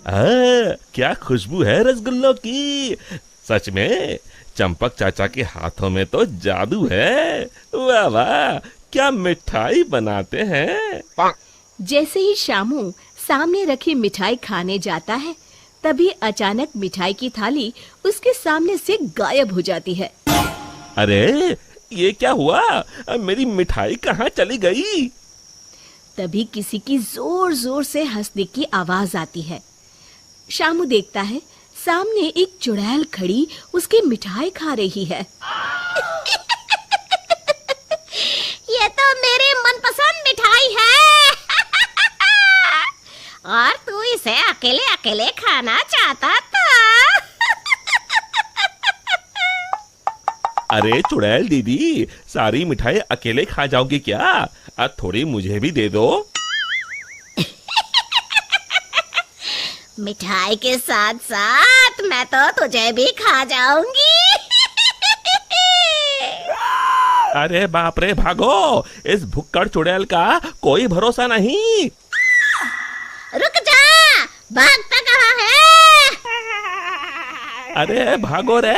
क्या खुशबू है रसगुल्लों की। सच में चंपक चाचा के हाथों में तो जादू है। वाह वाह, क्या मिठाई बनाते हैं। जैसे ही शामू सामने रखी मिठाई खाने जाता है, तभी अचानक मिठाई की थाली उसके सामने से गायब हो जाती है। अरे ये क्या हुआ, मेरी मिठाई कहाँ चली गई। तभी किसी की जोर जोर से हंसने की आवाज आती है। शामू देखता है सामने एक चुड़ैल खड़ी उसकी मिठाई खा रही है। ये तो मेरी मनपसंद मिठाई है। और तू इसे अकेले अकेले खाना चाहता था। अरे चुड़ैल दीदी, सारी मिठाई अकेले खा जाओगी क्या? थोड़ी मुझे भी दे दो। मिठाई के साथ साथ मैं तो तुझे भी खा जाऊंगी। अरे बाप रे, भागो, इस भुक्कड़ चुड़ैल का कोई भरोसा नहीं। रुक जा, भागता कहाँ है? अरे भागो रे।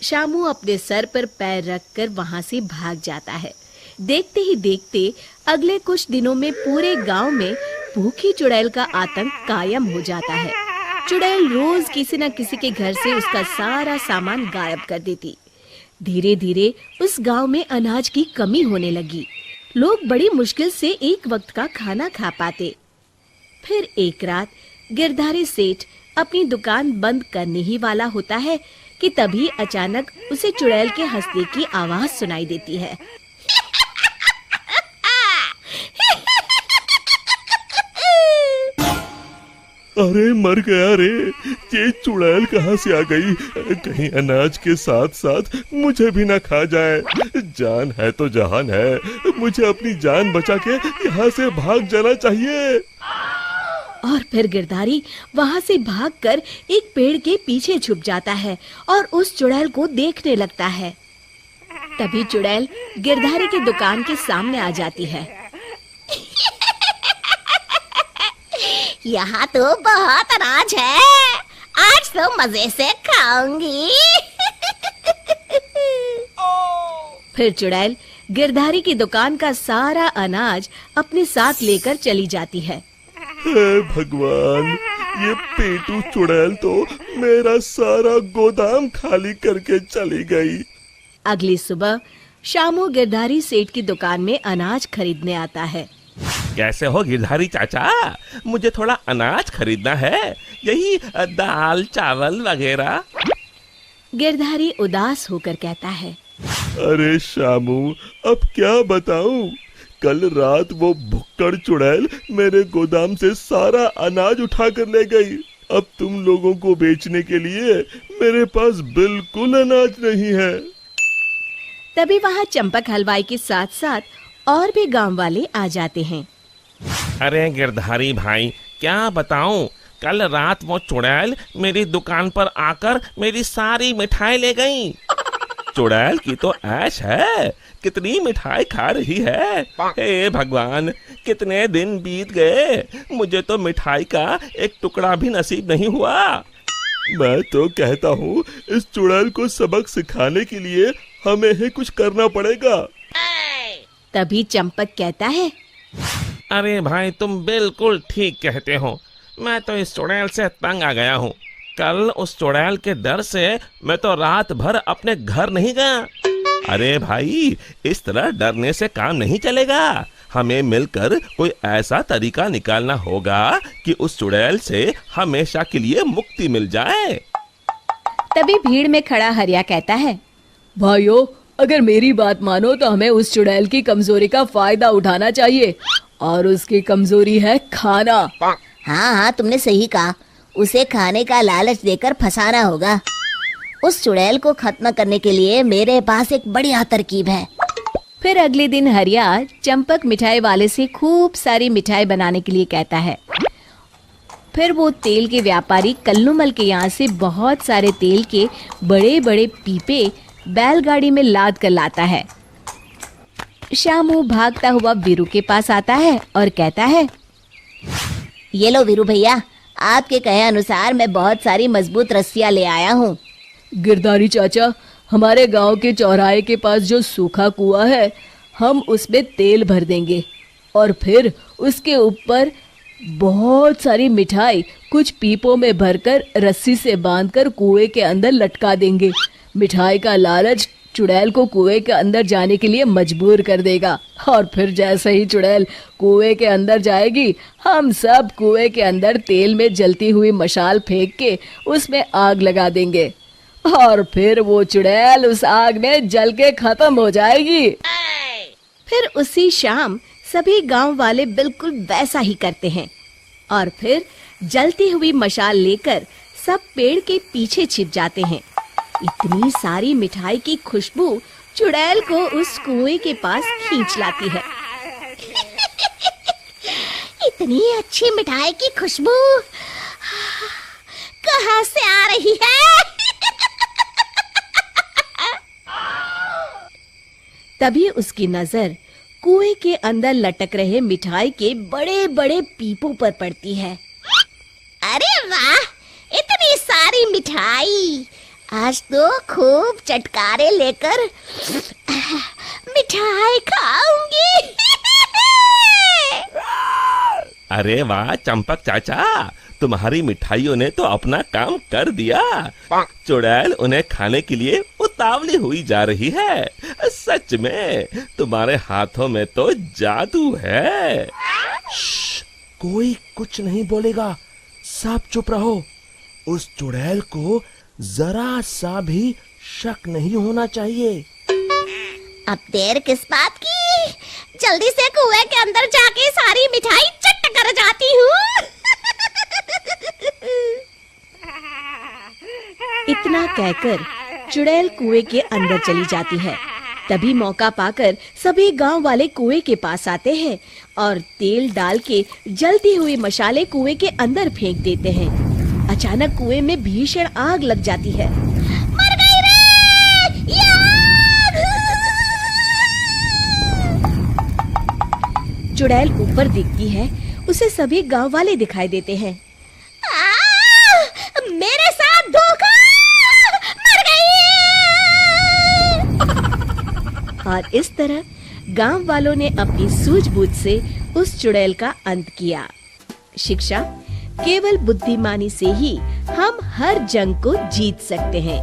शामू अपने सर पर पैर रखकर वहां से भाग जाता है। देखते ही देखते अगले कुछ दिनों में पूरे गांव में भूखी चुड़ैल का आतंक कायम हो जाता है। चुड़ैल रोज किसी न किसी के घर से उसका सारा सामान गायब कर देती। धीरे धीरे उस गांव में अनाज की कमी होने लगी। लोग बड़ी मुश्किल से एक वक्त का खाना खा पाते। फिर एक रात गिरधारी सेठ अपनी दुकान बंद करने ही वाला होता है कि तभी अचानक उसे चुड़ैल के हंसने की आवाज सुनाई देती है। अरे मर गया रे, ये चुड़ैल कहाँ से आ गई? कहीं अनाज के साथ साथ मुझे भी ना खा जाए। जान है तो जहान है, मुझे अपनी जान बचा के यहाँ से भाग जाना चाहिए। और फिर गिरधारी वहां से भागकर एक पेड़ के पीछे छुप जाता है और उस चुड़ैल को देखने लगता है। तभी चुड़ैल गिरधारी की दुकान के सामने आ जाती है। यहाँ तो बहुत अनाज है, आज तो मजे से खाऊंगी। फिर चुड़ैल गिरधारी की दुकान का सारा अनाज अपने साथ लेकर चली जाती है। हे भगवान, ये पेटू चुड़ैल तो मेरा सारा गोदाम खाली करके चली गई। अगली सुबह शामू गिरधारी सेठ की दुकान में अनाज खरीदने आता है। कैसे हो गिरधारी चाचा, मुझे थोड़ा अनाज खरीदना है, यही दाल चावल वगैरह। गिरधारी उदास होकर कहता है, अरे शामू, अब क्या बताऊं, कल रात वो भुक्कड़ चुड़ैल मेरे गोदाम से सारा अनाज उठा कर ले गई। अब तुम लोगों को बेचने के लिए मेरे पास बिल्कुल अनाज नहीं है। तभी वहाँ चंपक हलवाई के साथ साथ और भी गांव वाले आ जाते हैं। अरे गिरधारी भाई, क्या बताऊं, कल रात वो चुड़ैल मेरी दुकान पर आकर मेरी सारी मिठाई ले गई। चुड़ैल की तो ऐश है, कितनी मिठाई खा रही है। हे भगवान, कितने दिन बीत गए, मुझे तो मिठाई का एक टुकड़ा भी नसीब नहीं हुआ। मैं तो कहता हूँ इस चुड़ैल को सबक सिखाने के लिए हमें ही कुछ करना पड़ेगा। तभी चंपक कहता है, अरे भाई, तुम बिल्कुल ठीक कहते हो, मैं तो इस चुड़ैल से तंग आ गया हूँ। कल उस चुड़ैल के डर से मैं तो रात भर अपने घर नहीं गया। अरे भाई, इस तरह डरने से काम नहीं चलेगा, हमें मिलकर कोई ऐसा तरीका निकालना होगा कि उस चुड़ैल से हमेशा के लिए मुक्ति मिल जाए। तभी भीड़ में खड़ा हरिया कहता है, भाइयों, अगर मेरी बात मानो तो हमें उस चुड़ैल की कमजोरी का फायदा उठाना चाहिए, और उसकी कमजोरी है खाना। हाँ हाँ, तुमने सही कहा, उसे खाने का लालच देकर फंसाना होगा। उस चुड़ैल को खत्म करने के लिए मेरे पास एक बढ़िया तरकीब है। फिर अगले दिन हरिया चंपक मिठाई वाले से खूब सारी मिठाई बनाने के लिए कहता है। फिर वो तेल के व्यापारी कल्लूमल के यहाँ से बहुत सारे तेल के बड़े बड़े पीपे बैलगाड़ी में लाद कर लाता है। शामू भागता हुआ वीरू के पास आता है और कहता है, ये लो वीरू भैया, आपके कहे अनुसार मैं बहुत सारी मजबूत रस्सियां ले आया हूँ। गिरधारी चाचा, हमारे गांव के चौराहे के पास जो सूखा कुआं है, हम उसमें तेल भर देंगे और फिर उसके ऊपर बहुत सारी मिठाई कुछ पीपों में भरकर रस्सी से बांधकर कुएं के अंदर लटका देंगे। मिठाई का लालच चुड़ैल को कुएं के अंदर जाने के लिए मजबूर कर देगा और फिर जैसे ही चुड़ैल कुएं के अंदर जाएगी, हम सब कुएं के अंदर तेल में जलती हुई मशाल फेंक के उसमें आग लगा देंगे और फिर वो चुड़ैल उस आग में जल के खत्म हो जाएगी। फिर उसी शाम सभी गांव वाले बिल्कुल वैसा ही करते हैं और फिर जलती हुई मशाल लेकर सब पेड़ के पीछे छिप जाते हैं। इतनी सारी मिठाई की खुशबू चुड़ैल को उस कुएं के पास खींच लाती है। इतनी अच्छी मिठाई की खुशबू कहाँ से आ रही है? तभी उसकी नजर कुएं के अंदर लटक रहे मिठाई के बड़े बड़े पीपों पर पड़ती है। अरे वाह, इतनी सारी मिठाई! आज तो खूब चटकारे लेकर मिठाई खाऊंगी। अरे वाह चंपक चाचा, तुम्हारी मिठाइयों ने तो अपना काम कर दिया। चुड़ैल उन्हें खाने के लिए उतावली हुई जा रही है। सच में तुम्हारे हाथों में तो जादू है। कोई कुछ नहीं बोलेगा, सब चुप रहो। उस चुड़ैल को जरा सा भी शक नहीं होना चाहिए। अब देर किस बात की? जल्दी से कुएं के अंदर जाके सारी मिठाई चट कर जाती हूँ। इतना कहकर चुड़ैल कुएं के अंदर चली जाती है। तभी मौका पाकर सभी गांव वाले कुएं के पास आते हैं और तेल डाल के जलती हुई मशाले कुएं के अंदर फेंक देते हैं। अचानक कुएं में भीषण आग लग जाती है। मर गई रे! ये आग! चुड़ैल ऊपर दिखती है, उसे सभी गांव वाले दिखाई देते हैं। मेरे साथ धोखा! मर गई! और इस तरह गांव वालों ने अपनी सूझबूझ से उस चुड़ैल का अंत किया। शिक्षा, केवल बुद्धिमानी से ही हम हर जंग को जीत सकते हैं।